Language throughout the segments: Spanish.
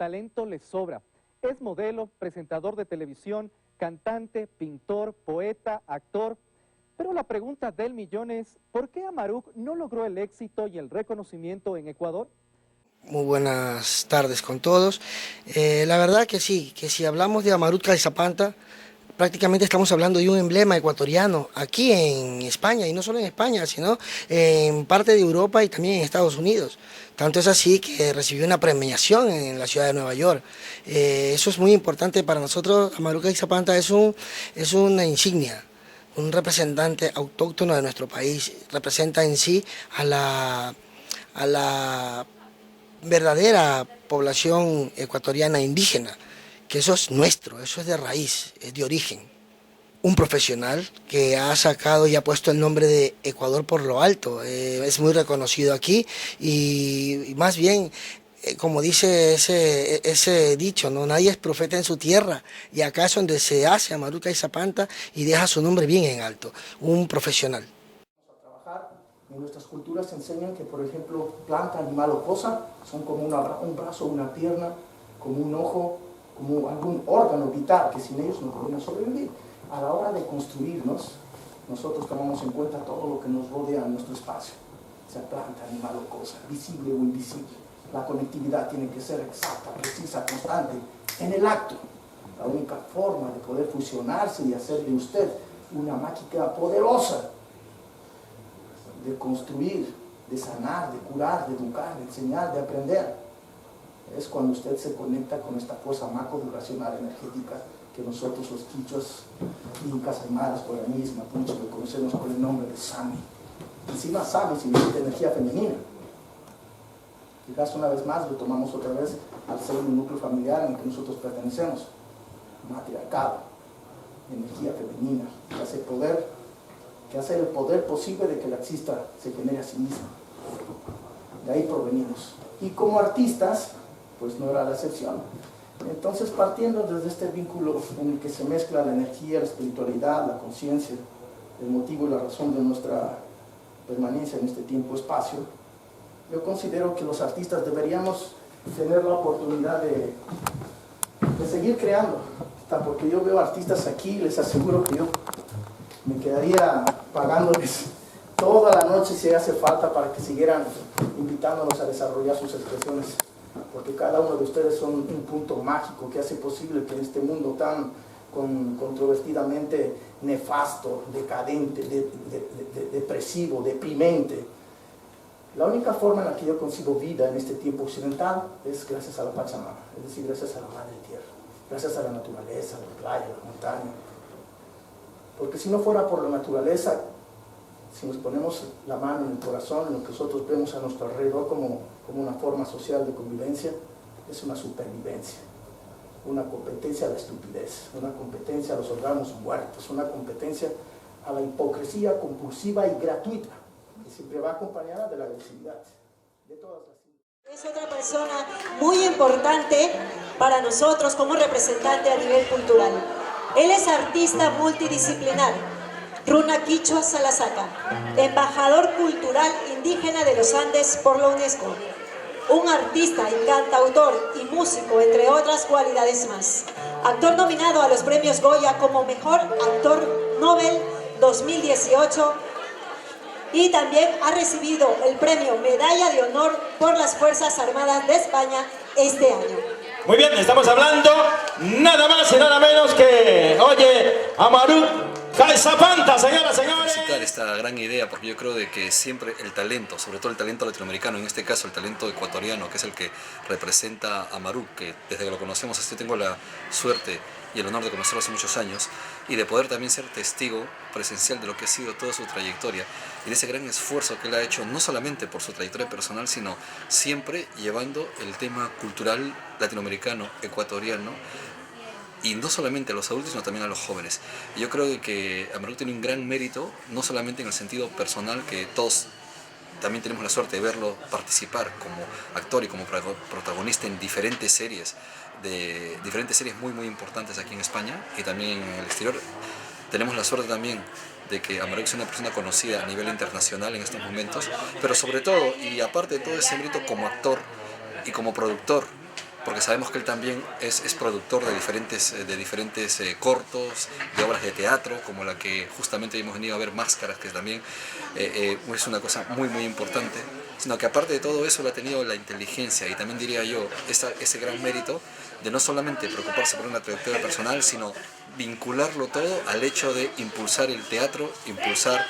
talento le sobra. Es modelo, presentador de televisión, cantante, pintor, poeta, actor. Pero la pregunta del millón es, ¿por qué Amaruk no logró el éxito y el reconocimiento en Ecuador? Muy buenas tardes con todos. La verdad que sí, que si hablamos de Amaruk Calizapanta, prácticamente estamos hablando de un emblema ecuatoriano aquí en España, y no solo en España, sino en parte de Europa y también en Estados Unidos. Tanto es así que recibió una premiación en la ciudad de Nueva York. Eso es muy importante para nosotros. Amaruk Calizapanta es una insignia, un representante autóctono de nuestro país. Representa en sí a la verdadera población ecuatoriana indígena, que eso es nuestro, eso es de raíz, es de origen. Un profesional que ha sacado y ha puesto el nombre de Ecuador por lo alto, es muy reconocido aquí y más bien, como dice ese dicho, ¿no? Nadie es profeta en su tierra, y acá es donde se hace Amaruk Calizapanta y deja su nombre bien en alto, un profesional. En nuestras culturas enseñan que, por ejemplo, planta, animal o cosa son como un brazo, una pierna, como un ojo, como algún órgano vital que sin ellos no podrían sobrevivir. A la hora de construirnos, nosotros tomamos en cuenta todo lo que nos rodea en nuestro espacio, sea planta, animal o cosa, visible o invisible. La conectividad tiene que ser exacta, precisa, constante, en el acto. La única forma de poder fusionarse y hacer de usted una máquina poderosa de construir, de sanar, de curar, de educar, de enseñar, de aprender, es cuando usted se conecta con esta fuerza macro-vibracional energética que nosotros los quichuas, incas, aymaras, guaraníes, mapuches, lo conocemos por el nombre de Sami. Encima Sami significa energía femenina. Quizás una vez más lo tomamos otra vez al ser un núcleo familiar en el que nosotros pertenecemos. Matriarcado, energía femenina, que hace el poder posible de que la exista se genere a sí misma. De ahí provenimos. Y como artistas, pues no era la excepción. Entonces, partiendo desde este vínculo en el que se mezcla la energía, la espiritualidad, la conciencia, el motivo y la razón de nuestra permanencia en este tiempo-espacio, yo considero que los artistas deberíamos tener la oportunidad de seguir creando. Porque yo veo artistas aquí y les aseguro que yo me quedaría pagándoles toda la noche si hace falta para que siguieran invitándonos a desarrollar sus expresiones, porque cada uno de ustedes son un punto mágico que hace posible que en este mundo tan controvertidamente nefasto, decadente, depresivo, deprimente, la única forma en la que yo consigo vida en este tiempo occidental es gracias a la Pachamama, es decir, gracias a la Madre Tierra, gracias a la naturaleza, a la playa, a la montaña. Porque si no fuera por la naturaleza, si nos ponemos la mano en el corazón, en lo que nosotros vemos a nuestro alrededor como una forma social de convivencia, es una supervivencia, una competencia a la estupidez, una competencia a los órganos muertos, una competencia a la hipocresía compulsiva y gratuita, que siempre va acompañada de la agresividad, de todas las... Es otra persona muy importante para nosotros como representante a nivel cultural. Él es artista multidisciplinar, Runa Quichua Salasaca, embajador cultural indígena de los Andes por la UNESCO, un artista, cantautor y músico, entre otras cualidades más. Actor nominado a los premios Goya como Mejor Actor Nobel 2018 y también ha recibido el premio Medalla de Honor por las Fuerzas Armadas de España este año. Muy bien, estamos hablando nada más y nada menos que, oye, Amaruk Calizapanta, señoras y señores. Citar esta gran idea, porque yo creo de que siempre el talento, sobre todo el talento latinoamericano, en este caso el talento ecuatoriano, que es el que representa a Amaruk, que desde que lo conocemos, tengo la suerte y el honor de conocerlo hace muchos años y de poder también ser testigo presencial de lo que ha sido toda su trayectoria y de ese gran esfuerzo que él ha hecho, no solamente por su trayectoria personal, sino siempre llevando el tema cultural latinoamericano, ecuatoriano, y no solamente a los adultos, sino también a los jóvenes. Y yo creo que Amaruk tiene un gran mérito, no solamente en el sentido personal, que todos también tenemos la suerte de verlo participar como actor y como protagonista en diferentes series muy muy importantes aquí en España y también en el exterior. Tenemos la suerte también de que Amaruk es una persona conocida a nivel internacional en estos momentos, pero sobre todo, y aparte de todo ese mérito como actor y como productor, porque sabemos que él también es productor de diferentes cortos, de obras de teatro, como la que justamente hemos venido a ver, Máscaras, que también es una cosa muy importante, sino que aparte de todo eso, él ha tenido la inteligencia y también diría yo, ese gran mérito de no solamente preocuparse por una trayectoria personal, sino vincularlo todo al hecho de impulsar el teatro, impulsar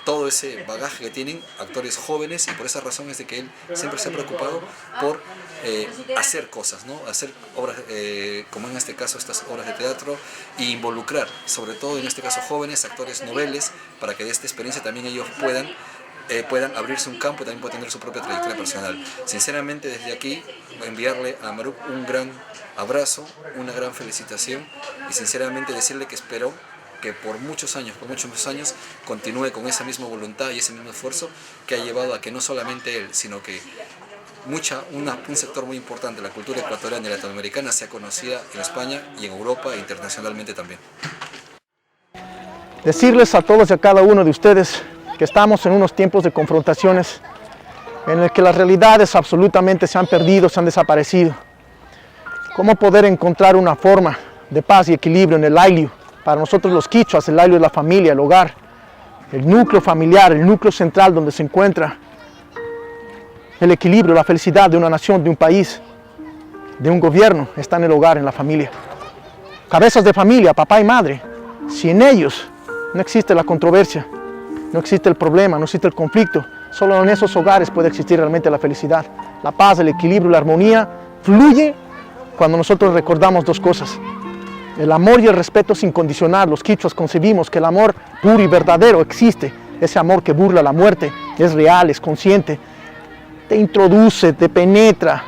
todo ese bagaje que tienen actores jóvenes, y por esa razón es de que él siempre se ha preocupado por hacer cosas, ¿no? Hacer obras, como en este caso estas obras de teatro, e involucrar, sobre todo en este caso jóvenes, actores noveles, para que de esta experiencia también ellos puedan abrirse un campo y también puedan tener su propia trayectoria personal. Sinceramente, desde aquí, enviarle a Amaruk un gran abrazo, una gran felicitación, y sinceramente decirle que espero que por muchos años, continúe con esa misma voluntad y ese mismo esfuerzo que ha llevado a que no solamente él, sino que un sector muy importante de la cultura ecuatoriana y latinoamericana sea conocida en España y en Europa e internacionalmente también. Decirles a todos y a cada uno de ustedes que estamos en unos tiempos de confrontaciones en el que las realidades absolutamente se han perdido, se han desaparecido. ¿Cómo poder encontrar una forma de paz y equilibrio en el Ayllu? Para nosotros los quichuas, el Ayllu es la familia, el hogar, el núcleo familiar, el núcleo central donde se encuentra el equilibrio, la felicidad de una nación, de un país, de un gobierno, está en el hogar, en la familia. Cabezas de familia, papá y madre, si en ellos no existe la controversia, no existe el problema, no existe el conflicto, solo en esos hogares puede existir realmente la felicidad. La paz, el equilibrio, la armonía fluye cuando nosotros recordamos dos cosas. El amor y el respeto es incondicional. Los quichuas concebimos que el amor puro y verdadero existe. Ese amor que burla la muerte es real, es consciente. Te introduce, te penetra,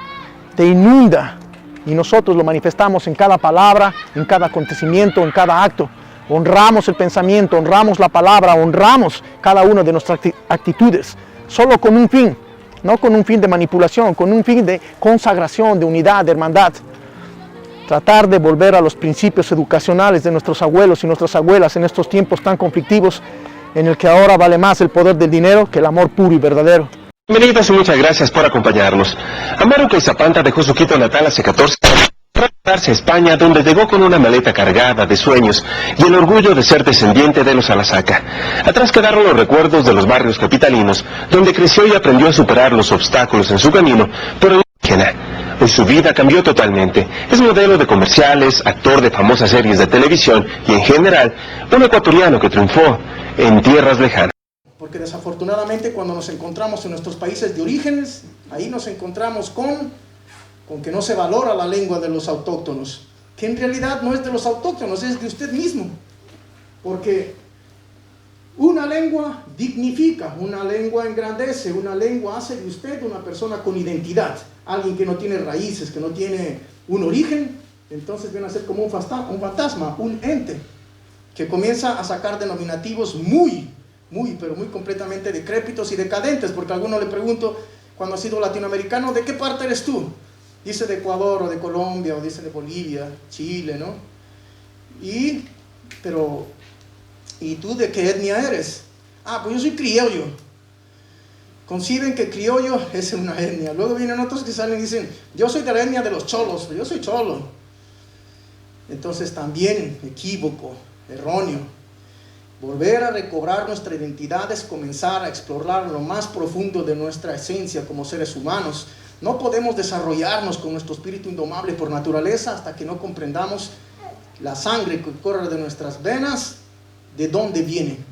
te inunda. Y nosotros lo manifestamos en cada palabra, en cada acontecimiento, en cada acto. Honramos el pensamiento, honramos la palabra, honramos cada una de nuestras actitudes. Solo con un fin, no con un fin de manipulación, con un fin de consagración, de unidad, de hermandad. Tratar de volver a los principios educacionales de nuestros abuelos y nuestras abuelas en estos tiempos tan conflictivos, en el que ahora vale más el poder del dinero que el amor puro y verdadero. Bienvenidos y muchas gracias por acompañarnos. Amaruk Cayzapanta dejó su Quito natal hace 14 años para mudarse a España, donde llegó con una maleta cargada de sueños y el orgullo de ser descendiente de los Alasaca. Atrás quedaron los recuerdos de los barrios capitalinos, donde creció y aprendió a superar los obstáculos en su camino por el indígena. Hoy su vida cambió totalmente. Es modelo de comerciales, actor de famosas series de televisión y en general, un ecuatoriano que triunfó en tierras lejanas. Porque desafortunadamente cuando nos encontramos en nuestros países de orígenes, ahí nos encontramos con que no se valora la lengua de los autóctonos, que en realidad no es de los autóctonos, es de usted mismo. Porque una lengua dignifica, una lengua engrandece, una lengua hace de usted una persona con identidad. Alguien que no tiene raíces, que no tiene un origen, entonces viene a ser como un fantasma, un ente, que comienza a sacar denominativos pero muy completamente decrépitos y decadentes, porque a alguno le pregunto, cuando ha sido latinoamericano, ¿de qué parte eres tú? Dice de Ecuador, o de Colombia, o dice de Bolivia, Chile, ¿no? ¿Y tú de qué etnia eres? Ah, pues yo soy criollo. Conciben que criollo es una etnia. Luego vienen otros que salen y dicen, yo soy de la etnia de los cholos, yo soy cholo. Entonces también equívoco, erróneo. Volver a recobrar nuestra identidad es comenzar a explorar lo más profundo de nuestra esencia como seres humanos. No podemos desarrollarnos con nuestro espíritu indomable por naturaleza hasta que no comprendamos la sangre que corre de nuestras venas, de dónde viene.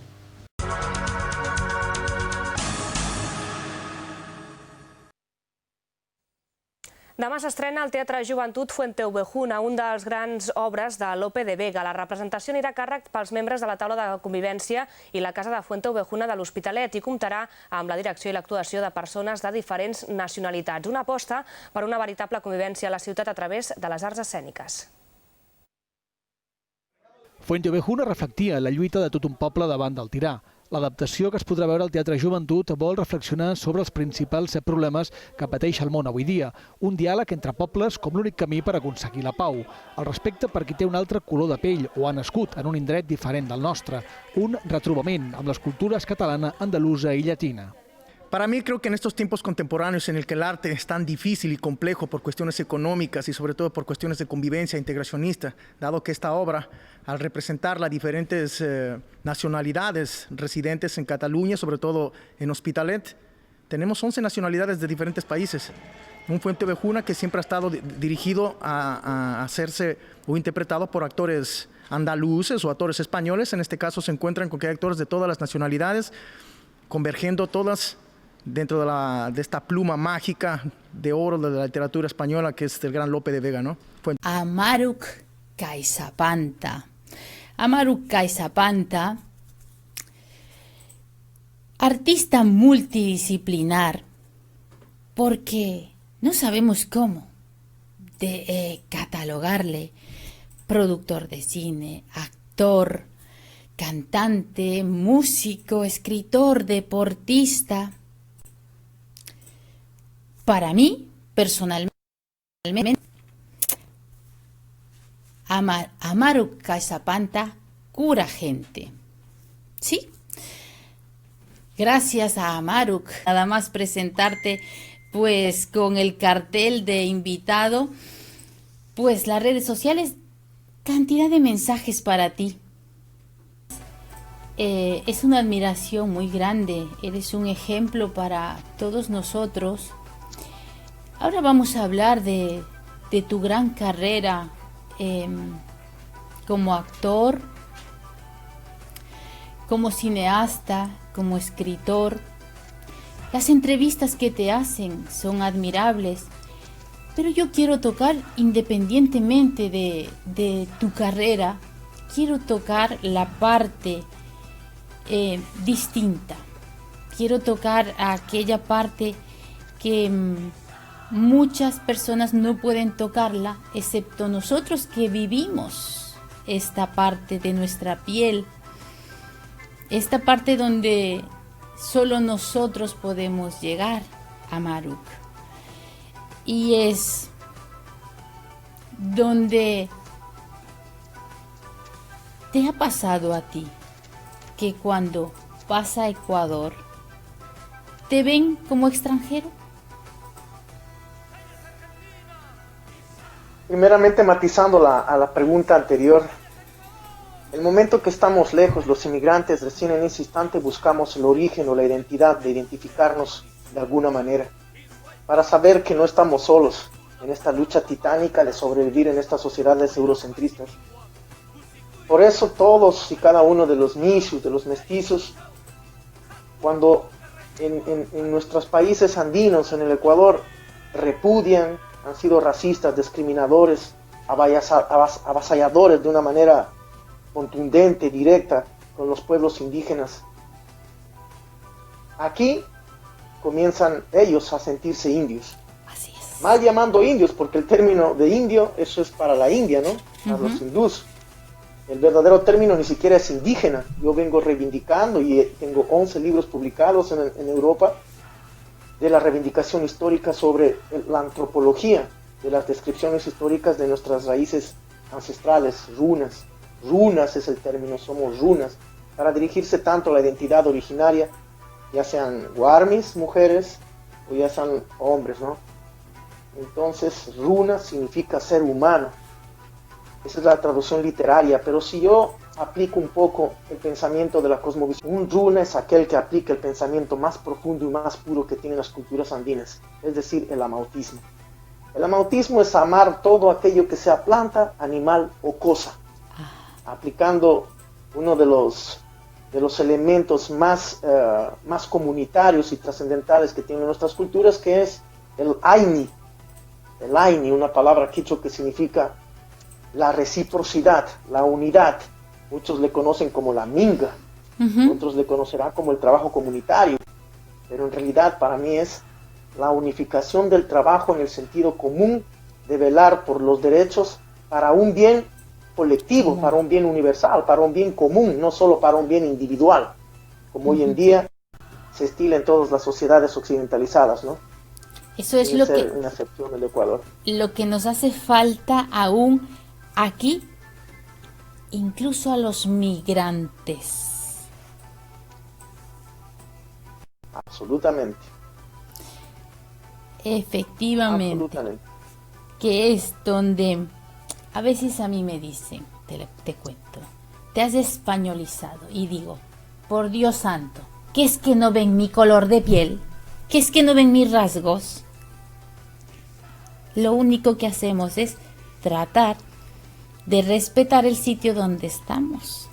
Demà s'estrena al Teatre Joventut Fuenteovejuna, un dels grans obres de Lope de Vega. La representació anirà a càrrec pels membres de la taula de convivència i la Casa de Fuenteovejuna de l'Hospitalet i comptarà amb la direcció i l'actuació de persones de diferents nacionalitats. Una aposta per una veritable convivència a la ciutat a través de les arts escèniques. Fuenteovejuna reflectia la lluita de tot un poble davant del tirà. L'adaptació que es podrà veure al Teatre Joventut vol reflexionar sobre els principals problemes que pateix el món avui dia. Un diàleg entre pobles com l'únic camí per aconseguir la pau. El respecte per qui té un altre color de pell o ha nascut en un indret diferent del nostre. Un retrobament amb les cultures catalana, andalusa i llatina. Para mí creo que en estos tiempos contemporáneos en el que el arte es tan difícil y complejo por cuestiones económicas y sobre todo por cuestiones de convivencia integracionista, dado que esta obra, al representar las diferentes nacionalidades residentes en Cataluña, sobre todo en Hospitalet, tenemos 11 nacionalidades de diferentes países. Un Fuenteovejuna que siempre ha estado dirigido a hacerse o interpretado por actores andaluces o actores españoles. En este caso se encuentran con que hay actores de todas las nacionalidades, convergiendo todas dentro de esta pluma mágica de oro de la literatura española que es el gran Lope de Vega, ¿no? Amaruk Kaisapanta. Amaruk Kaisapanta, artista multidisciplinar, porque no sabemos cómo catalogarle. Productor de cine, actor, cantante, músico, escritor, deportista. Para mí, personalmente, Amaruk Kaisapanta cura gente. ¿Sí? Gracias a Amaruk, nada más presentarte pues con el cartel de invitado, pues las redes sociales, cantidad de mensajes para ti. Es una admiración muy grande, eres un ejemplo para todos nosotros. Ahora vamos a hablar de tu gran carrera como actor, como cineasta, como escritor. Las entrevistas que te hacen son admirables, pero yo quiero tocar, independientemente de tu carrera, quiero tocar la parte distinta. Quiero tocar aquella parte que muchas personas no pueden tocarla, excepto nosotros que vivimos esta parte de nuestra piel, esta parte donde solo nosotros podemos llegar, Amaruk. Y es donde te ha pasado a ti que cuando vas a Ecuador te ven como extranjero. Primeramente, matizando a la pregunta anterior, el momento que estamos lejos, los inmigrantes, recién en ese instante buscamos el origen o la identidad de identificarnos de alguna manera, para saber que no estamos solos en esta lucha titánica de sobrevivir en estas sociedades eurocentristas. Por eso todos y cada uno de los misios, de los mestizos, cuando en nuestros países andinos, en el Ecuador, repudian, han sido racistas, discriminadores, avasalladores de una manera contundente, directa, con los pueblos indígenas. Aquí comienzan ellos a sentirse indios. Así es. Mal llamando indios, porque el término de indio, eso es para la India, ¿no? Para los hindús. El verdadero término ni siquiera es indígena. Yo vengo reivindicando y tengo 11 libros publicados en Europa de la reivindicación histórica sobre la antropología, de las descripciones históricas de nuestras raíces ancestrales, runas. Runas es el término, somos runas, para dirigirse tanto a la identidad originaria, ya sean guarmis, mujeres, o ya sean hombres, ¿no? Entonces, runa significa ser humano. Esa es la traducción literaria, pero si yo aplico un poco el pensamiento de la cosmovisión, un runa es aquel que aplica el pensamiento más profundo y más puro que tienen las culturas andinas, es decir, el amautismo. El amautismo es amar todo aquello que sea planta, animal o cosa, aplicando uno de los elementos más comunitarios y trascendentales que tienen nuestras culturas, que es el Aini. El Aini, una palabra quichua que significa la reciprocidad, la unidad. Muchos le conocen como la minga, otros le conocerán como el trabajo comunitario, pero en realidad para mí es la unificación del trabajo en el sentido común de velar por los derechos para un bien colectivo, para un bien universal, para un bien común, no solo para un bien individual, como hoy en día se estila en todas las sociedades occidentalizadas, ¿no? Eso es lo que, una excepción del Ecuador. Lo que nos hace falta aún aquí, incluso a los migrantes. Absolutamente. Efectivamente. Absolutamente. Que es donde a veces a mí me dicen, te cuento, te has españolizado. Y digo, por Dios santo, ¿qué es que no ven mi color de piel? ¿Qué es que no ven mis rasgos? Lo único que hacemos es tratar de respetar el sitio donde estamos.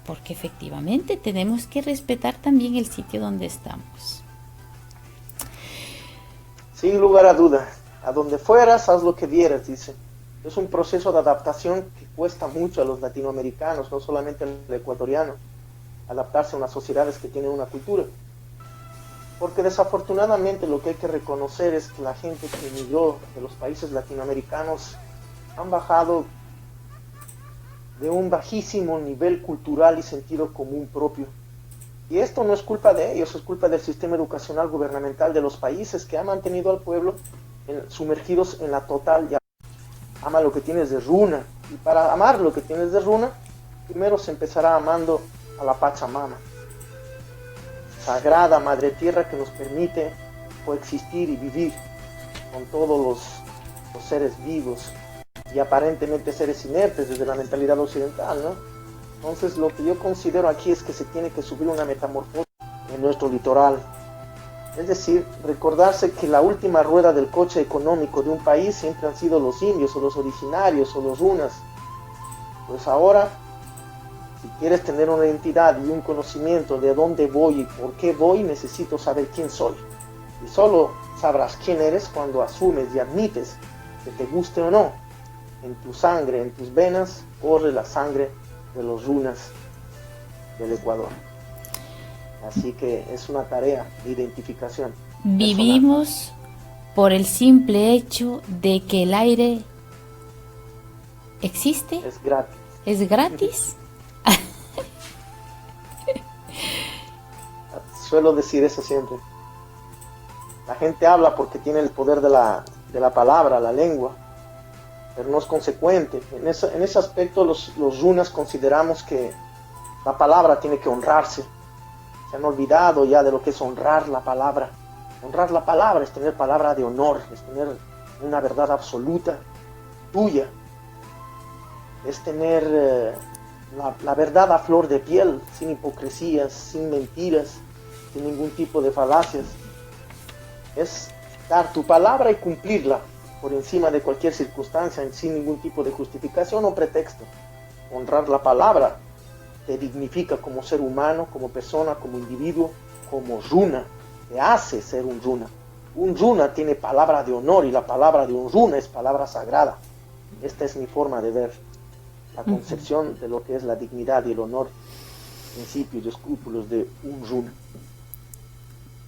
Porque efectivamente tenemos que respetar también el sitio donde estamos. Sin lugar a duda, a donde fueras, haz lo que vieras, dice. Es un proceso de adaptación que cuesta mucho a los latinoamericanos, no solamente al ecuatoriano, adaptarse a unas sociedades que tienen una cultura. Porque desafortunadamente lo que hay que reconocer es que la gente que emigró de los países latinoamericanos han bajado de un bajísimo nivel cultural y sentido común propio. Y esto no es culpa de ellos, es culpa del sistema educacional gubernamental de los países que ha mantenido al pueblo sumergidos en la total ya. Ama lo que tienes de runa. Y para amar lo que tienes de runa, primero se empezará amando a la Pachamama, sagrada madre tierra que nos permite coexistir y vivir con todos los seres vivos y aparentemente seres inertes desde la mentalidad occidental, ¿no? Entonces lo que yo considero aquí es que se tiene que subir una metamorfosis en nuestro litoral. Es decir, recordarse que la última rueda del coche económico de un país siempre han sido los indios o los originarios o los runas. Pues ahora, si quieres tener una identidad y un conocimiento de dónde voy y por qué voy, necesito saber quién soy. Y solo sabrás quién eres cuando asumes y admites que te guste o no. En tu sangre, en tus venas, corre la sangre de los runas del Ecuador. Así que es una tarea de identificación. Vivimos por el simple hecho de que el aire existe. Es gratis. ¿Es gratis? Suelo decir eso siempre. La gente habla porque tiene el poder de la palabra, la lengua, pero no es consecuente. En ese aspecto los runas consideramos que la palabra tiene que honrarse. Se han olvidado ya de lo que es honrar la palabra. Honrar la palabra es tener palabra de honor, es tener una verdad absoluta tuya, es tener la verdad a flor de piel, sin hipocresías, sin mentiras, sin ningún tipo de falacias. Es dar tu palabra y cumplirla por encima de cualquier circunstancia, sin ningún tipo de justificación o pretexto. Honrar la palabra te dignifica como ser humano, como persona, como individuo, como runa. Te hace ser un runa. Un runa tiene palabra de honor y la palabra de un runa es palabra sagrada. Esta es mi forma de ver la concepción de lo que es la dignidad y el honor, principios y escrúpulos de un runa.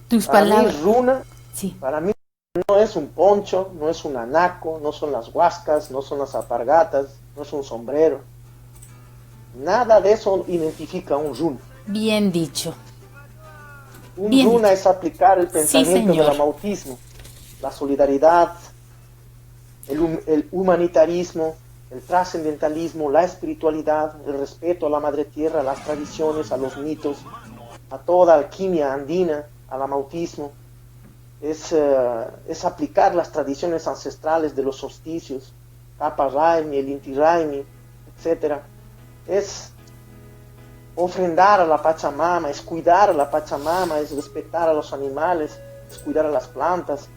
Tus para palabras. mí, runa, sí. Para mí no es un poncho, no es un anaco, no son las huascas, no son las alpargatas, no es un sombrero. Nada de eso identifica a un runa. Bien dicho. Un Bien runa dicho. es aplicar el pensamiento del amautismo, la solidaridad, el humanitarismo, el trascendentalismo, la espiritualidad, el respeto a la madre tierra, a las tradiciones, a los mitos, a toda alquimia andina, al amautismo. Es aplicar las tradiciones ancestrales de los solsticios, Tapa Raimi, el Inti Raimi, etc. Es ofrendar a la Pachamama, es cuidar a la Pachamama, es respetar a los animales, es cuidar a las plantas,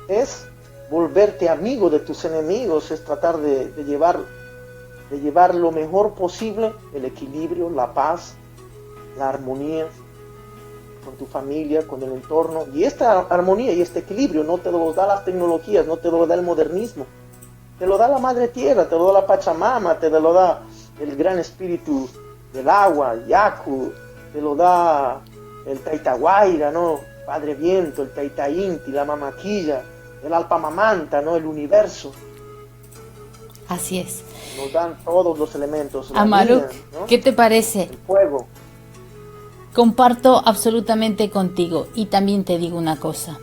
es volverte amigo de tus enemigos, es tratar de llevar lo mejor posible el equilibrio, la paz, la armonía con tu familia, con el entorno. Y esta armonía y este equilibrio no te lo da las tecnologías, no te lo da el modernismo, te lo da la madre tierra, te lo da la Pachamama, te lo da el gran espíritu del agua, Yaku, te lo da el Taitahuayra, ¿no? Padre Viento, el Taitainti, la Mamaquilla, el Alpamamanta, ¿no? El universo. Así es. Nos dan todos los elementos. Amaruk, ¿no? ¿Qué te parece? El fuego. Comparto absolutamente contigo y también te digo una cosa,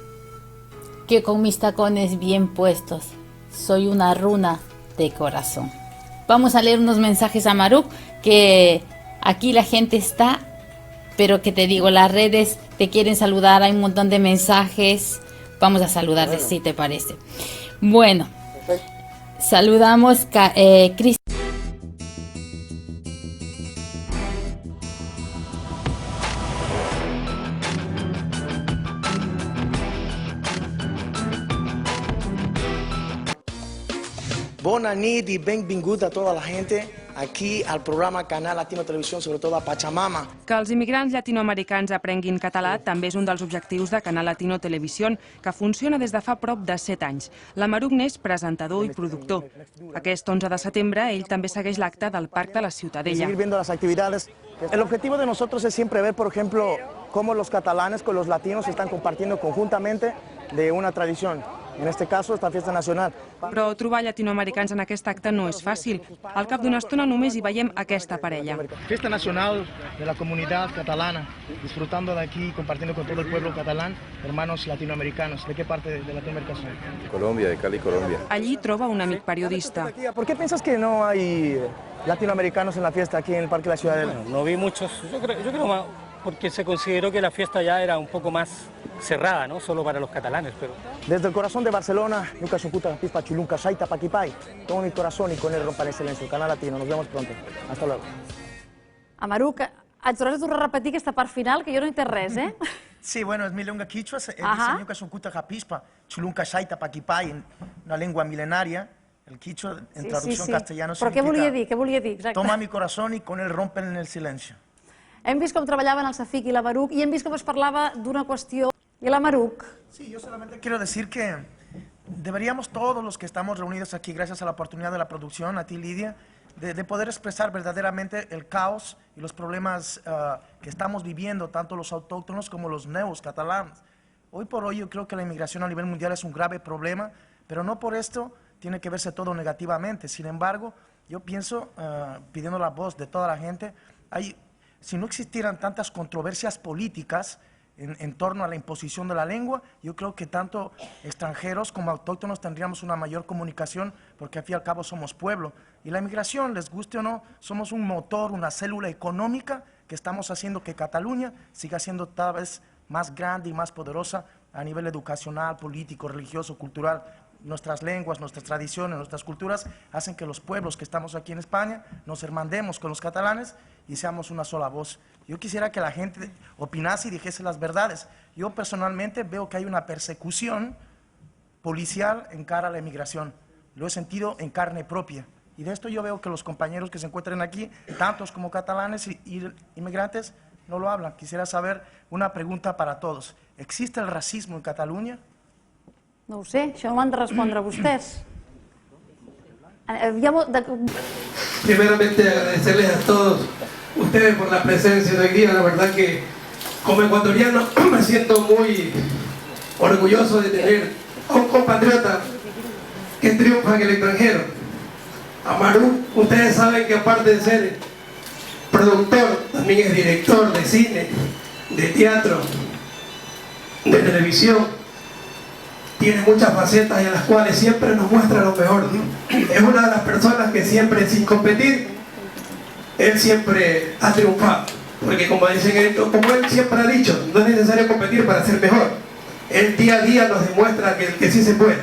que con mis tacones bien puestos soy una runa de corazón. Vamos a leer unos mensajes a Amaruk, que aquí la gente está, pero que te digo, las redes te quieren saludar, hay un montón de mensajes. Vamos a saludarte, si te parece. Bueno, saludamos Cris. Bona nit y benvingut a toda la gente aquí al programa Canal Latino Televisión, sobre todo a Pachamama. Que els immigrants llatinoamericans aprenguin català també és un dels objectius de Canal Latino Televisión, que funciona des de fa prop de 7 anys. L'Amaruk n'és presentador i productor. Aquest 11 de setembre ell també segueix l'acte del Parc de la Ciutadella. Seguir viendo las actividades. El objetivo de nosotros es siempre ver, por ejemplo, cómo los catalanes con los latinos están compartiendo conjuntamente de una tradición. En este caso, esta fiesta nacional. Però trobar llatinoamericans en aquest acte no és fàcil. Al cap d'una estona només hi veiem aquesta parella. Fiesta nacional de la comunidad catalana, disfrutando de aquí, compartiendo con todo el pueblo catalán, hermanos latinoamericanos. ¿De qué parte de Latinoamérica son? Colombia, de Cali, Colombia. Allí troba un amic periodista. ¿Por qué piensas que no hay latinoamericanos en la fiesta aquí en el Parque de la Ciudadela? Bueno, no vi muchos, yo creo más porque se consideró que la fiesta ya era un poco más cerrada, ¿no? Solo para los catalanes, pero... Desde el corazón de Barcelona, Yuca Suncuta, Pispa, Chulunca, Saita, Paquipay, todo mi corazón y con él rompan el silencio. Canal Latino, nos vemos pronto. Hasta luego. Amaruk, ens hauràs de tornar a repetir aquesta part final, que jo no he entès res, eh? Sí, bueno, es mi lengua quichua, dice Yuca Suncuta, Japispa, Chulunca, Saita, Paquipay, una lengua milenaria. El quichua, en traducción castellano, significa... Però què volia dir? Què volia dir? Exacte. Toma mi corazón y con él rompen el silencio. Hem vist com treballaven el Safik i l'Amaruk i hem vist com es parlava d'una qüestió. I l'Amaruk? Sí, yo solamente quiero decir que deberíamos todos los que estamos reunidos aquí, gracias a la oportunidad de la producción, a ti Lidia, de poder expresar verdaderamente el caos y los problemas que estamos viviendo, tanto los autóctonos como los nuevos catalanes. Hoy por hoy yo creo que la inmigración a nivel mundial es un grave problema, pero no por esto tiene que verse todo negativamente. Sin embargo, yo pienso, pidiendo la voz de toda la gente, si no existieran tantas controversias políticas en torno a la imposición de la lengua, yo creo que tanto extranjeros como autóctonos tendríamos una mayor comunicación, porque al fin y al cabo somos pueblo. Y la inmigración, les guste o no, somos un motor, una célula económica que estamos haciendo que Cataluña siga siendo cada vez más grande y más poderosa a nivel educacional, político, religioso, cultural. Nuestras lenguas, nuestras tradiciones, nuestras culturas hacen que los pueblos que estamos aquí en España nos hermandemos con los catalanes y seamos una sola voz. Yo quisiera que la gente opinase y dijese las verdades. Yo personalmente veo que hay una persecución policial en cara a la inmigración. Lo he sentido en carne propia. Y de esto yo veo que los compañeros que se encuentran aquí, tantos como catalanes y inmigrantes, no lo hablan. Quisiera saber una pregunta para todos. ¿Existe el racismo en Cataluña? No ho sé, això m'ho han de respondre vostès. Primeramente agradecerles a todos ustedes por la presencia de hoy día. La verdad que como ecuatoriano me siento muy orgulloso de tener a un compatriota que triunfa en el extranjero. Amaruk, ustedes saben que aparte de ser productor, también es director de cine, de teatro, de televisión. Tiene muchas facetas en las cuales siempre nos muestra lo mejor. Es una de las personas que siempre, sin competir, él siempre ha triunfado. Porque como él siempre ha dicho, no es necesario competir para ser mejor. Él día a día nos demuestra que sí se puede.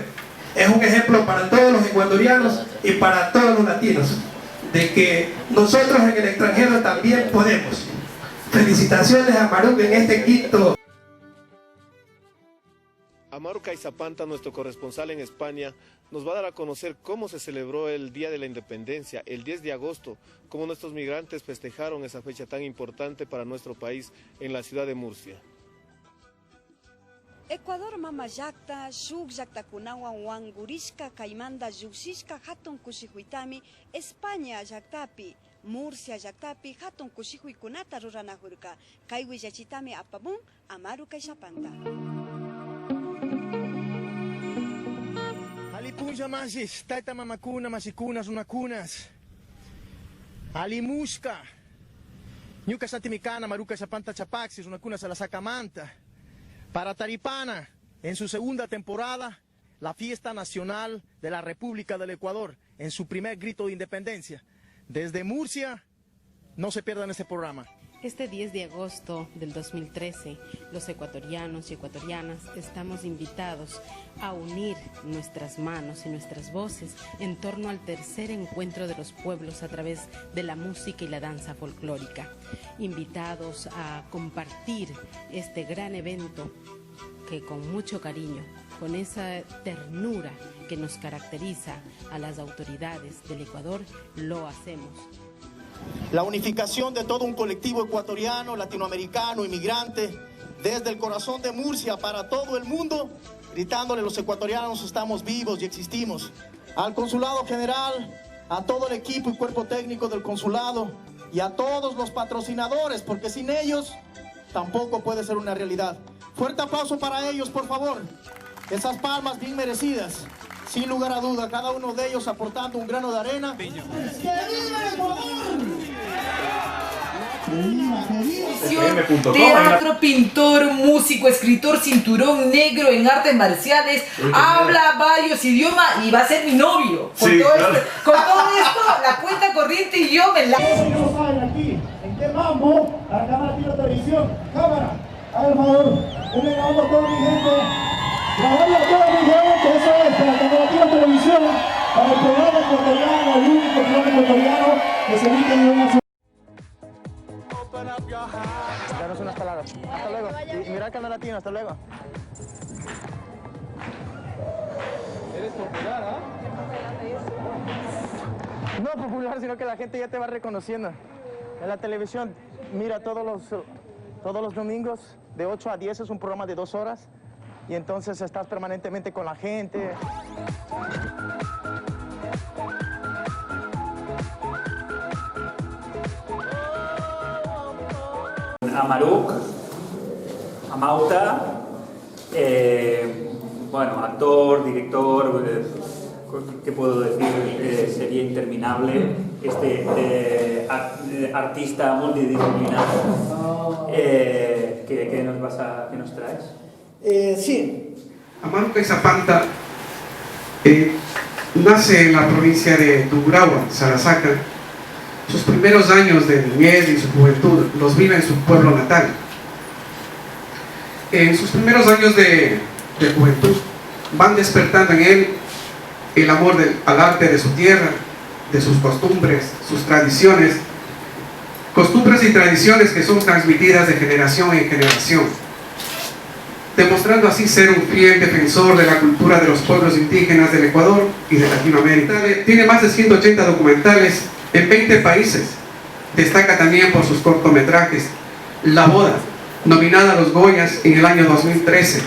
Es un ejemplo para todos los ecuatorianos y para todos los latinos, de que nosotros en el extranjero también podemos. Felicitaciones a Amaruk en este quinto. Amaruk Caizapanta, nuestro corresponsal en España, nos va a dar a conocer cómo se celebró el Día de la Independencia, el 10 de agosto, cómo nuestros migrantes festejaron esa fecha tan importante para nuestro país en la ciudad de Murcia. Ecuador mama llaqta, shuk llaqtakunawan wangurishka kaymanta lluksishka hatun kushihuitami España llaqtapi, Murcia llaqtapi hatun kushihuykunata ruranahurka. Kay willachitami apamun Amaruk Caizapanta. Alipunja masis, taita mamakuna, masikunas, unakunas. Alimuska. Ñuka satimicana, Amaruk Caizapanta chapaxis, unakunas a la sacamanta. Para Taripana, en su segunda temporada, la fiesta nacional de la República del Ecuador, en su primer grito de independencia. Desde Murcia, no se pierdan este programa. Este 10 de agosto del 2013, los ecuatorianos y ecuatorianas estamos invitados a unir nuestras manos y nuestras voces en torno al tercer encuentro de los pueblos a través de la música y la danza folclórica. Invitados a compartir este gran evento que con mucho cariño, con esa ternura que nos caracteriza a las autoridades del Ecuador, lo hacemos. La unificación de todo un colectivo ecuatoriano, latinoamericano, inmigrante, desde el corazón de Murcia para todo el mundo, gritándole: los ecuatorianos estamos vivos y existimos. Al Consulado General, a todo el equipo y cuerpo técnico del consulado y a todos los patrocinadores, porque sin ellos tampoco puede ser una realidad. Fuerte aplauso para ellos, por favor. Esas palmas bien merecidas. Sin lugar a duda, cada uno de ellos aportando un grano de arena. ¡Que viva Ecuador! Teatro, pintor, músico, escritor, cinturón negro en artes marciales, habla varios idiomas y va a ser mi novio. Con todo esto, la cuenta corriente y yo me la... Aquí, ¿en qué mambo? A la cámara Latino Televisión. Cámara, por favor, un enamorado a toda mi gente. Grabando a toda mi gente, eso es, para la cámara Latino Televisión, para el programa ecuatoriano, el único programa ecuatoriano que se emite en una ciudad. Danos unas palabras. Hasta luego. Y mira el canal latino, hasta luego. Eres popular, ¿ah? No popular, sino que la gente ya te va reconociendo. En la televisión, mira, todos los domingos, de 8 a 10 es un programa de 2 horas. Y entonces estás permanentemente con la gente. A Maruk, a Mauta, bueno, actor, director, ¿qué puedo decir? Sería interminable, artista multidisciplinar. ¿Qué nos traes? Sí. Maruk Caizapanta nace en la provincia de Tungurahua, Sarasaca. Sus primeros años de niñez y su juventud los vive en su pueblo natal. En sus primeros años de juventud van despertando en él el amor al arte de su tierra, de sus costumbres, sus tradiciones, costumbres y tradiciones que son transmitidas de generación en generación, demostrando así ser un fiel defensor de la cultura de los pueblos indígenas del Ecuador y de Latinoamérica. Tiene más de 180 documentales en 20 países. Destaca también por sus cortometrajes La Boda, nominada a los Goyas en el año 2013,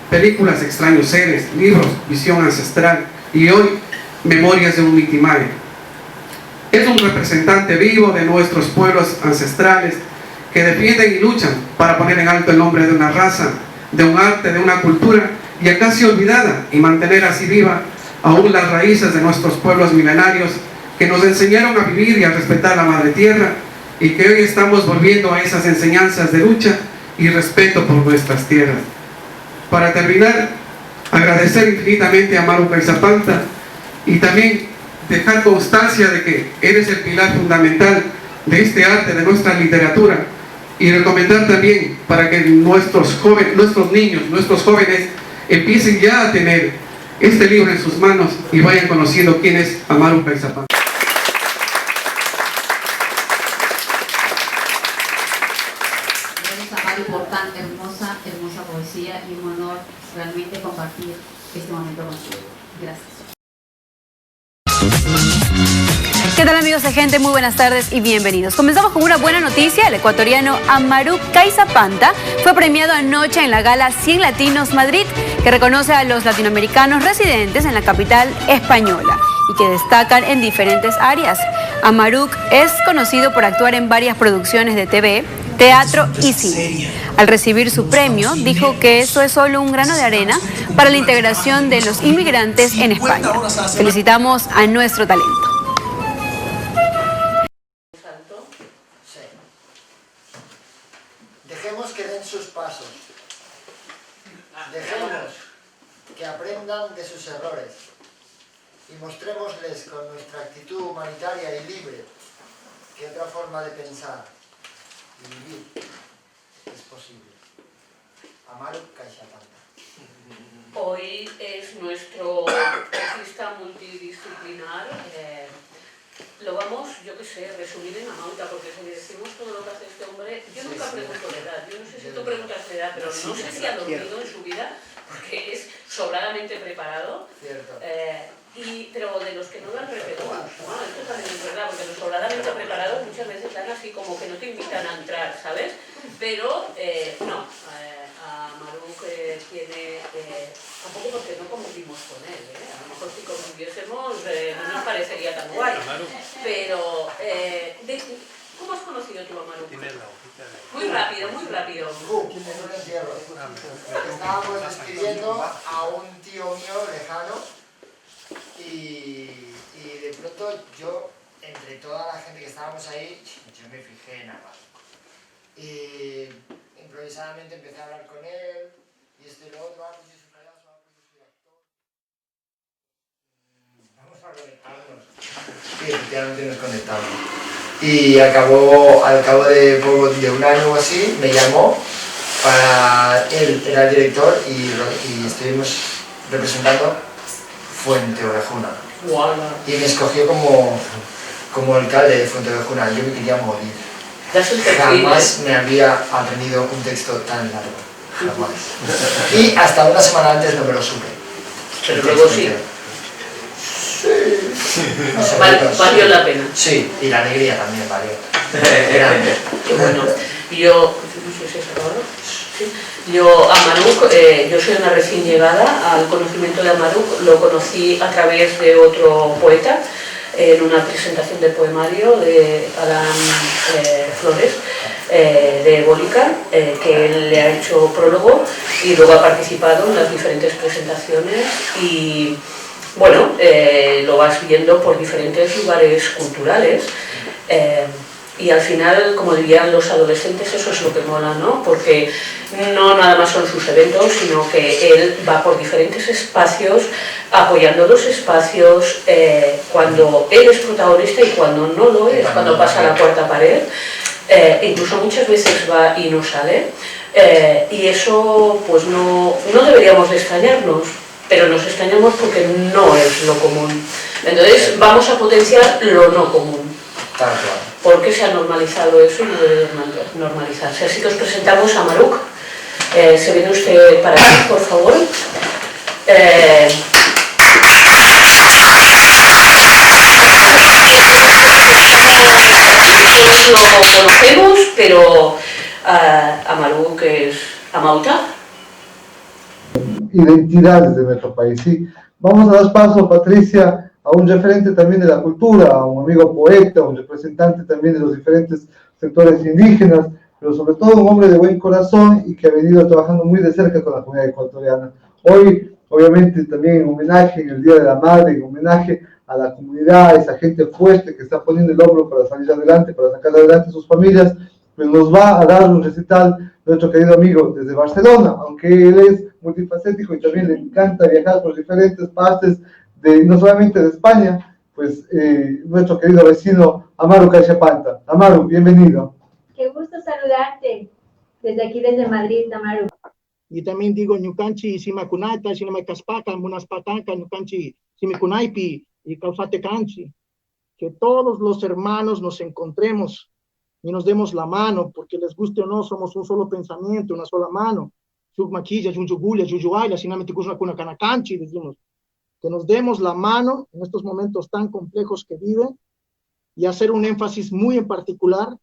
películas Extraños Seres, libros Visión Ancestral y hoy Memorias de un Mitimae. Es un representante vivo de nuestros pueblos ancestrales que defienden y luchan para poner en alto el nombre de una raza, de un arte, de una cultura ya casi olvidada, y mantener así viva aún las raíces de nuestros pueblos milenarios que nos enseñaron a vivir y a respetar la madre tierra, y que hoy estamos volviendo a esas enseñanzas de lucha y respeto por nuestras tierras. Para terminar, agradecer infinitamente a Maruk Caizapanta y también dejar constancia de que eres el pilar fundamental de este arte, de nuestra literatura, y recomendar también para que nuestros niños, nuestros jóvenes empiecen ya a tener este libro en sus manos y vayan conociendo quién es Maruk Caizapanta. Por tan hermosa poesía, y un honor realmente compartir este momento contigo. Gracias. ¿Qué tal, amigos de Gente? Muy buenas tardes y bienvenidos. Comenzamos con una buena noticia. El ecuatoriano Maruk Caizapanta fue premiado anoche en la gala 100 Latinos Madrid, que reconoce a los latinoamericanos residentes en la capital española y que destacan en diferentes áreas. Maruk es conocido por actuar en varias producciones de TV, teatro y cine. Al recibir su premio, dijo que eso es solo un grano de arena para la integración de los inmigrantes en España. Felicitamos a nuestro talento. Dejemos que den sus pasos. Dejemos que aprendan de sus errores y mostrémosles con nuestra actitud humanitaria y libre que otra forma de pensar, y vivir. Es posible. Amaruk Kaixapanta. Hoy es nuestro artista multidisciplinar. Lo vamos, yo qué sé, resumir en Amauta, porque si le decimos todo lo que hace este hombre, yo nunca pregunto la edad. Yo no sé si tú preguntas la edad, pero no sé si ha dormido en su vida, porque es sobradamente preparado. Pero de los que no dan repetúas, ¿no? Esto también es verdad, porque los sobradamente preparados muchas veces dan así como que no te invitan a entrar, ¿sabes? Pero no, Amaruk tiene, tampoco porque no convivimos con él, a lo mejor si conviviésemos no nos parecería tan guay, pero ¿cómo has conocido tú a Amaruk? Muy rápido, muy rápido. Estábamos despidiendo a un tío mío lejano y de pronto yo, entre toda la gente que estábamos ahí, yo me fijé en Amaruk. Y improvisadamente empecé a hablar con él y esto y lo otro, pues yo soy payaso, pues yo soy actor. Vamos a conectarnos. Sí, efectivamente nos conectamos. Y al cabo de un año o así, me llamó para él, era el director y estuvimos representando Fuenteovejuna. Y me escogió como alcalde de Fuenteovejuna. Yo me quería morir. Jamás me había aprendido un texto tan largo. Jamás. Y hasta una semana antes no me lo supe. Pero luego sí. No sé, valió la pena. Sí, y la alegría también valió. Qué bueno. Yo, no sé si es ahora. Sí. Yo, Amaruk, yo soy una recién llegada al conocimiento de Amaruk. Lo conocí a través de otro poeta, en una presentación de poemario de Alan Flores, de Bolícar, que él le ha hecho prólogo y luego ha participado en las diferentes presentaciones y bueno, lo vas viendo por diferentes lugares culturales y al final, como dirían los adolescentes, eso es lo que mola, ¿no? Porque no nada más son sus eventos, sino que él va por diferentes espacios, apoyando los espacios cuando él es protagonista y cuando no lo es, cuando pasa la cuarta pared, incluso muchas veces va y no sale, y eso pues no deberíamos de extrañarnos, pero nos extrañamos porque no es lo común. Entonces vamos a potenciar lo no común. Porque se ha normalizado eso y no debe normalizarse. Así que os presentamos a Amaruk. Se viene usted para aquí, por favor. Lo conocemos, pero Amaruk es Amauta. Identidades de nuestro país, sí. Vamos a dar paso, Patricia, a un referente también de la cultura, a un amigo poeta, un representante también de los diferentes sectores indígenas, pero sobre todo un hombre de buen corazón y que ha venido trabajando muy de cerca con la comunidad ecuatoriana. Hoy, obviamente, también en homenaje, en el Día de la Madre, en homenaje a la comunidad, a esa gente fuerte que está poniendo el hombro para salir adelante, para sacar adelante a sus familias, pues nos va a dar un recital nuestro querido amigo desde Barcelona, aunque él es multifacético y también le encanta viajar por diferentes partes, no solamente de España, pues nuestro querido vecino Amaruk Kaixapanta. Amaruk, bienvenido. Qué gusto saludarte desde aquí, desde Madrid, Amaruk. Y también digo, Ñucanchi, Simakunata, Sinamacaspaca, Munaspatanca, Ñucanchi, Simikunaipi y Causatecanchi. Que todos los hermanos nos encontremos y nos demos la mano, porque les guste o no, somos un solo pensamiento, una sola mano. Chukmaquilla, Yunjugulia, Yuyuayla, Sinametikusna Kunakanacanchi, decimos. Que nos demos la mano en estos momentos tan complejos que viven y hacer un énfasis muy en particular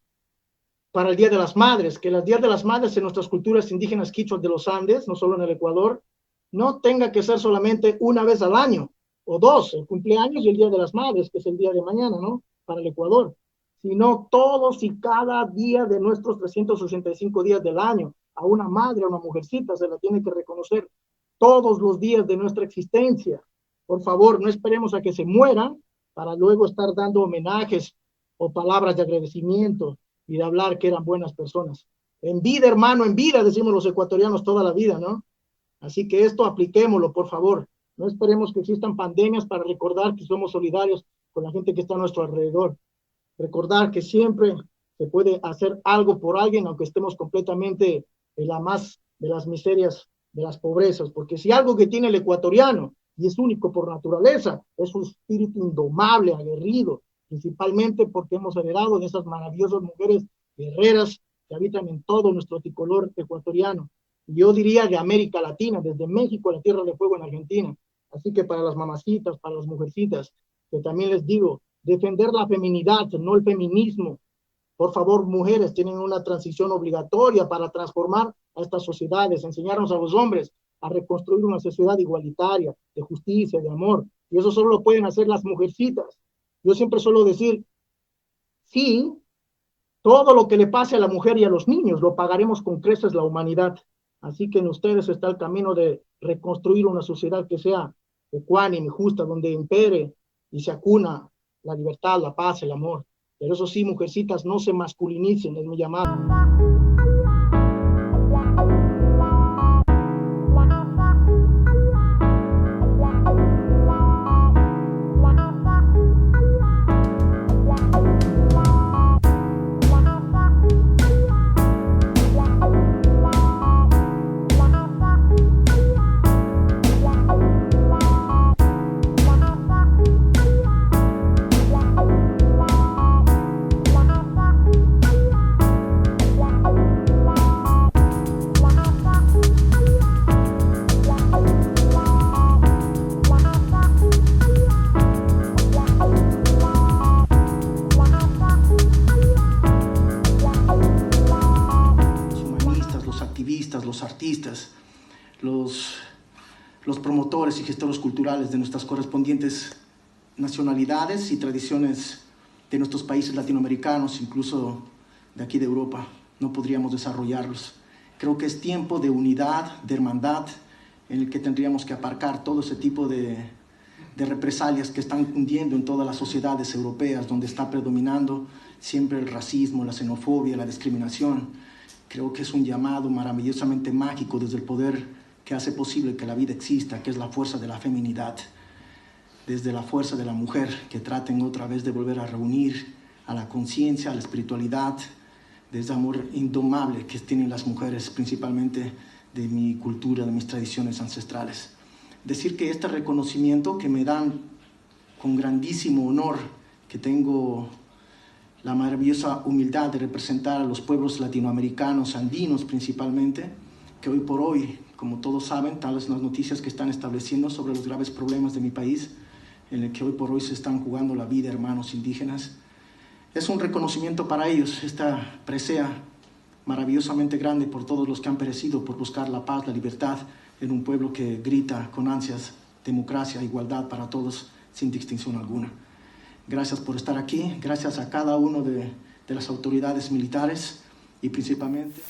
para el Día de las Madres, que el Día de las Madres en nuestras culturas indígenas quichuas de los Andes, no solo en el Ecuador, no tenga que ser solamente una vez al año, o dos, el cumpleaños y el Día de las Madres, que es el día de mañana, ¿no? Para el Ecuador, sino todos y cada día de nuestros 365 días del año. A una madre, a una mujercita se la tiene que reconocer todos los días de nuestra existencia. Por favor, no esperemos a que se mueran para luego estar dando homenajes o palabras de agradecimiento y de hablar que eran buenas personas. En vida, hermano, en vida, decimos los ecuatorianos toda la vida, ¿no? Así que esto apliquémoslo, por favor. No esperemos que existan pandemias para recordar que somos solidarios con la gente que está a nuestro alrededor. Recordar que siempre se puede hacer algo por alguien, aunque estemos completamente en la más de las miserias, de las pobrezas, porque si algo que tiene el ecuatoriano, y es único por naturaleza, es un espíritu indomable, aguerrido, principalmente porque hemos heredado de esas maravillosas mujeres guerreras que habitan en todo nuestro tricolor ecuatoriano. Yo diría de América Latina, desde México a la Tierra de Fuego en Argentina. Así que para las mamacitas, para las mujercitas, que también les digo, defender la feminidad, no el feminismo. Por favor, mujeres, tienen una transición obligatoria para transformar a estas sociedades, enseñarnos a los hombres a reconstruir una sociedad igualitaria, de justicia, de amor. Y eso solo lo pueden hacer las mujercitas. Yo siempre suelo decir, sí, todo lo que le pase a la mujer y a los niños lo pagaremos con creces la humanidad. Así que en ustedes está el camino de reconstruir una sociedad que sea ecuánime, justa, donde impere y se acuna la libertad, la paz, el amor. Pero eso sí, mujercitas, no se masculinicen, es mi llamado. Los promotores y gestores culturales de nuestras correspondientes nacionalidades y tradiciones de nuestros países latinoamericanos, incluso de aquí de Europa, no podríamos desarrollarlos. Creo que es tiempo de unidad, de hermandad, en el que tendríamos que aparcar todo ese tipo de represalias que están cundiendo en todas las sociedades europeas, donde está predominando siempre el racismo, la xenofobia, la discriminación. Creo que es un llamado maravillosamente mágico desde el poder que hace posible que la vida exista, que es la fuerza de la feminidad, desde la fuerza de la mujer, que traten otra vez de volver a reunir a la conciencia, a la espiritualidad, de ese amor indomable que tienen las mujeres, principalmente de mi cultura, de mis tradiciones ancestrales. Decir que este reconocimiento que me dan con grandísimo honor, que tengo la maravillosa humildad de representar a los pueblos latinoamericanos, andinos principalmente, que hoy por hoy, como todos saben, tales las noticias que están estableciendo sobre los graves problemas de mi país, en el que hoy por hoy se están jugando la vida hermanos indígenas. Es un reconocimiento para ellos, esta presea maravillosamente grande por todos los que han perecido por buscar la paz, la libertad, en un pueblo que grita con ansias democracia, igualdad para todos, sin distinción alguna. Gracias por estar aquí, gracias a cada uno de las autoridades militares y principalmente...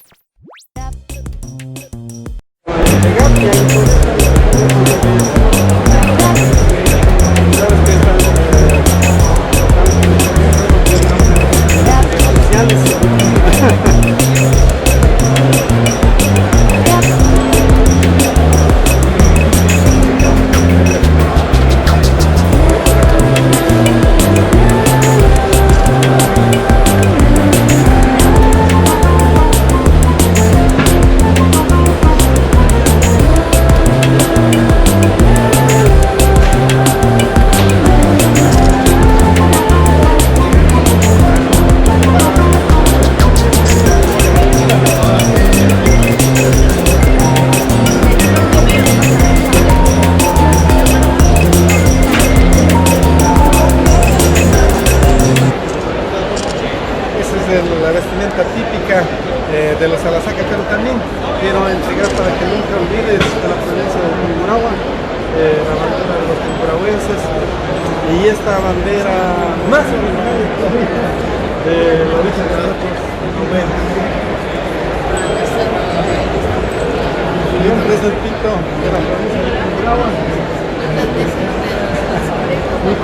La vestimenta típica de los Alazaca, pero también quiero entregar para que nunca olvides de la provincia de Tungurahua, la bandera de los tuncurahuenses y esta bandera más original de la origen de nosotros. Y un presentito de la provincia de Tungurahua. Muy